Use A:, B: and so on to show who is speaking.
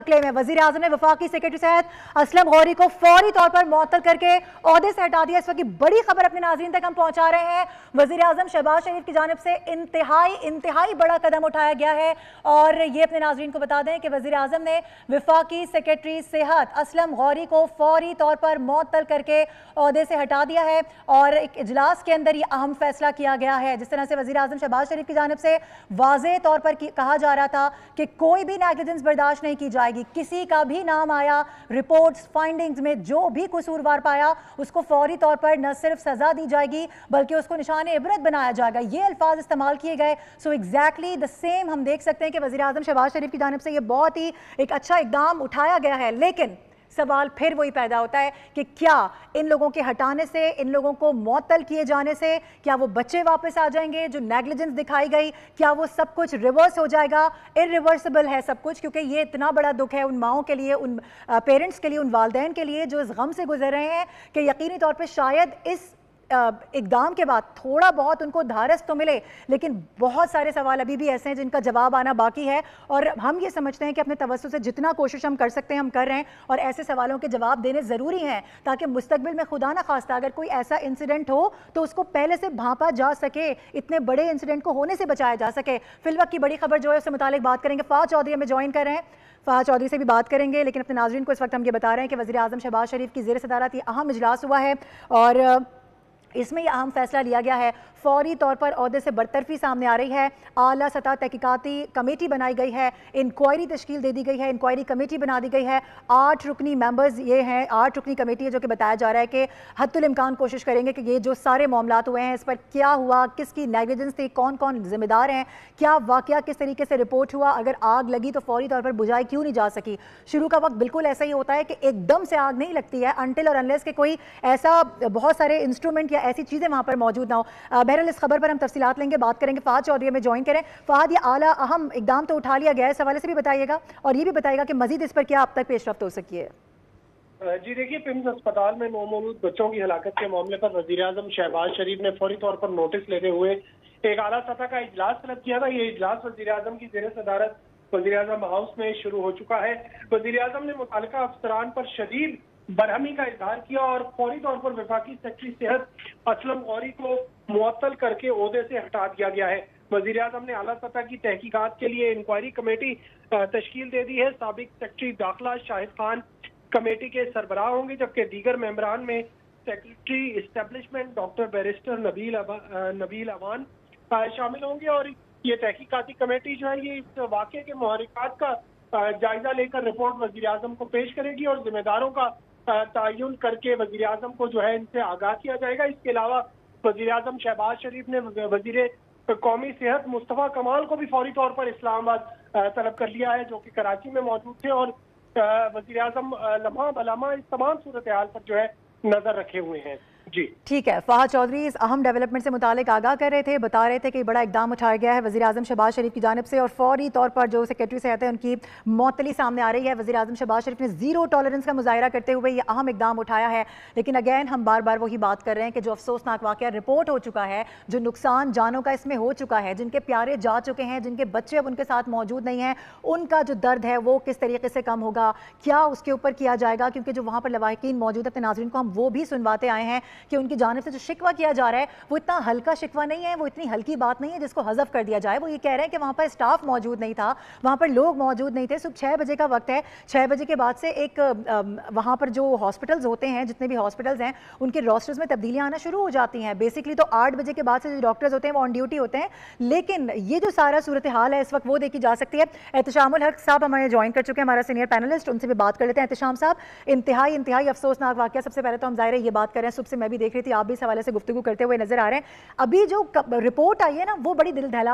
A: Claim है। वजीर आजम ने वफाकी सेक्रेटरी सेहत असलम गौरी को फौरी तौर पर मुअत्तल करके ओहदे से हटा दिया। इस वक्त की बड़ी खबर अपने नाज़रीन तक हम पहुंचा रहे हैं। वजीर आजम शहबाज शरीफ की जानिब से इंतहाई बड़ा कदम उठाया गया है और ये अपने नाज़रीन को बता दें कि वजीर आजम ने वफाकी सेक्रेटरी सेहत असलम गौरी को फौरी तौर पर मुअत्तल करके ओहदे से हटा दिया है और एक इजलास के अंदर ये अहम फैसला किया गया है। जिस तरह से वजीर आजम शहबाज शरीफ की जानिब से वाज़ेह तौर पर कहा जा रहा था कि कोई भी नेग्लिजेंस बर्दाश्त नहीं की जाएगी, किसी का भी नाम आया रिपोर्ट्स फाइंडिंग्स में जो भी कसूरवार पाया उसको फौरी तौर पर न सिर्फ सजा दी जाएगी बल्कि उसको निशाने इबरत बनाया जाएगा, ये अल्फाज इस्तेमाल किए गए। सो एग्जैक्टली द सेम हम देख सकते हैं कि वज़ीर आज़म शहबाज शरीफ की जानिब से ये बहुत ही एक अच्छा इक़दाम उठाया गया है। लेकिन सवाल फिर वही पैदा होता है कि क्या इन लोगों के हटाने से, इन लोगों को मुअत्तल किए जाने से क्या वो बच्चे वापस आ जाएंगे जो नेग्लिजेंस दिखाई गई, क्या वो सब कुछ रिवर्स हो जाएगा? इरिवर्सिबल है सब कुछ, क्योंकि ये इतना बड़ा दुख है उन माओं के लिए, उन पेरेंट्स के लिए, उन वालिदैन के लिए जो इस गम से गुजर रहे हैं कि यकीनी तौर पर शायद इस इक़दाम के बाद थोड़ा बहुत उनको धारस तो मिले, लेकिन बहुत सारे सवाल अभी भी ऐसे हैं जिनका जवाब आना बाकी है। और हम ये समझते हैं कि अपने तवज्जो से जितना कोशिश हम कर सकते हैं हम कर रहे हैं और ऐसे सवालों के जवाब देने ज़रूरी हैं ताकि मुस्तकबिल में खुदा ना खास्ता अगर कोई ऐसा इंसिडेंट हो तो उसको पहले से भांपा जा सके, इतने बड़े इंसिडेंट को होने से बचाया जा सके। फिलवक्त की बड़ी खबर जो है उससे मुतालिक बात करेंगे। फ़ाज़ चौधरी हमें ज्वाइन कर रहे हैं, फ़ाज़ चौधरी से भी बात करेंगे। लेकिन अपने नाज़रीन को इस वक्त हम ये बता रहे हैं कि वज़ीर आज़म शहबाज शरीफ की ज़ेर सदारत ये अहम इजलास हुआ है और इसमें यह अहम फैसला लिया गया है, फौरी तौर पर ओहदे से बरतरफी सामने आ रही है। आला सतह तहकीकाती कमेटी बनाई गई है, इंक्वायरी तश्कील दे दी गई है, इंक्वायरी कमेटी बना दी गई है। 8 रुकनी मेंबर्स ये हैं, 8 रुकनी कमेटी है जो कि बताया जा रहा है कि हद्दुल इम्कान कोशिश करेंगे कि ये जो सारे मामलात हुए हैं इस पर क्या हुआ, किसकी नेग्लिजेंस थी, कौन कौन जिम्मेदार हैं, क्या वाकया किस तरीके से रिपोर्ट हुआ, अगर आग लगी तो फौरी तौर पर बुझाई क्यों नहीं जा सकी। शुरू का वक्त बिल्कुल ऐसा ही होता है कि एकदम से आग नहीं लगती है अनटिल और अनलेस के कोई ऐसा बहुत सारे इंस्ट्रूमेंट या ऐसी चीज़ें वहाँ पर मौजूद ना हो। बहरहाल इस खबर पर हम तफसीलात लेंगे, बात करेंगे। फ़ाज़ चौधरी में ज्वाइन करें। फ़ाहद, ये आला अहम इकदाम तो उठा लिया गया है, इस हवाले से भी बताइएगा और ये भी बताइएगा कि मजीद इस पर क्या अब तक पेशरफ्त हो सकी है।
B: जी देखिए, पिम्स अस्पताल में नौमौलूद बच्चों की हलाकत के मामले पर वज़ीर आज़म शहबाज शरीफ ने फौरी तौर पर नोटिस लेते हुए एक आला सतह का इजलास तलब किया था। ये इजलास वज़ीर आज़म की ज़ेर सदारत वज़ीर आज़म हाउस में शुरू हो चुका है। वज़ीर आज़म ने मुतालिका अफसरान पर शदीद बरहमी का इजहार किया और फौरी तौर पर वफाकी सेक्रेटरी सेहत असलम गौरी को मुअत्तल करके ओहदे से हटा दिया गया है। वज़ीर आज़म ने आला सतह की तहकीकात के लिए इंक्वायरी कमेटी तश्कील दे दी है। साबिक सेक्रेटरी दाखिला शाहिद खान कमेटी के सरबराह होंगे, जबकि दीगर मेंबरान में secretary establishment doctor barrister Nabeel Awan शामिल होंगे। और ये तहकीकाती कमेटी जो है ये इस वाक़े के मुहर्रिकात का जायजा लेकर रिपोर्ट वज़ीर आज़म को पेश करेगी और जिम्मेदारों का तयन करके वज़ीर आज़म को जो है इनसे आगाह किया जाएगा। इसके अलावा वज़ीर आज़म शहबाज शरीफ ने वज़ीर कौमी सेहत मुस्तफ़ा कमाल को भी फौरी तौर पर इस्लामाबाद तलब कर लिया है, जो कि कराची में मौजूद थे और वज़ीर आज़म लम्हा बलम्हा इस तमाम सूरत हाल पर जो है नजर रखे हुए हैं। जी
A: ठीक है, फ़ाहद चौधरी इस अहम डेवलपमेंट से मुतालिक आगाह कर रहे थे, बता रहे थे कि बड़ा इकदाम उठाया गया है वज़ीर आज़म शहबाज शरीफ की जानिब से और फौरी तौर पर जो सेक्रेटरी सेहत है उनकी मुअत्तली सामने आ रही है। वज़ीर आज़म शहबाज शरीफ ने ज़ीरो टॉलरेंस का मुजाहिरा करते हुए ये अहम इकदाम उठाया है। लेकिन अगैन हम बार बार वही बात कर रहे हैं कि जो अफसोसनाक वाक़या रिपोर्ट हो चुका है, जो नुकसान जानों का इसमें हो चुका है, जिनके प्यारे जा चुके हैं, जिनके बच्चे अब उनके साथ मौजूद नहीं हैं, उनका जो दर्द है वो किस तरीके से कम होगा, क्या उसके ऊपर किया जाएगा? क्योंकि जो वहाँ पर लवाहिकीन मौजूद है, अपने नाज़रीन को हम वो भी सुनवाते आए हैं कि उनकी जानिब से शिकवा किया जा रहा है वो इतना हल्का शिकवा नहीं है, वो इतनी हल्की बात नहीं है जिसको हज़फ कर दिया जाए। वो ये कह रहे हैं कि वहाँ पर स्टाफ मौजूद नहीं था, वहाँ पर लोग मौजूद नहीं थे। सुबह 6 बजे का वक्त है, 6 बजे के बाद से एक वहाँ पर जो हॉस्पिटल्स होते हैं, जितने भी हॉस्पिटल्स हैं उनके रोस्टर्स में तब्दीलियाँ आना शुरू हो जाती हैं। बेसिकली तो 8 बजे के बाद से जो डॉक्टर्स होते हैं वो ऑन ड्यूटी होते हैं। लेकिन ये जो सारा सूरत हाल है इस वक्त वो देखी जा सकती है। एहतशामुल हक साहब हमारे ज्वाइन कर चुके हैं, हमारा सीनियर पैनलिस्ट, उनसे भी बात कर लेते हैं। एहतशाम साहब, इंतहाई अफसोसनाक वाक़या, सबसे पहले तो हम ज़ाहिर है ये बात कर रहे हैं, सुबह से मैं भी देख रही थी, आप भी इस हवाले से गुफ्तगू करते हुए नजर आ रहे हैं। अभी जो रिपोर्ट आई है ना वो बड़ी दिल दहला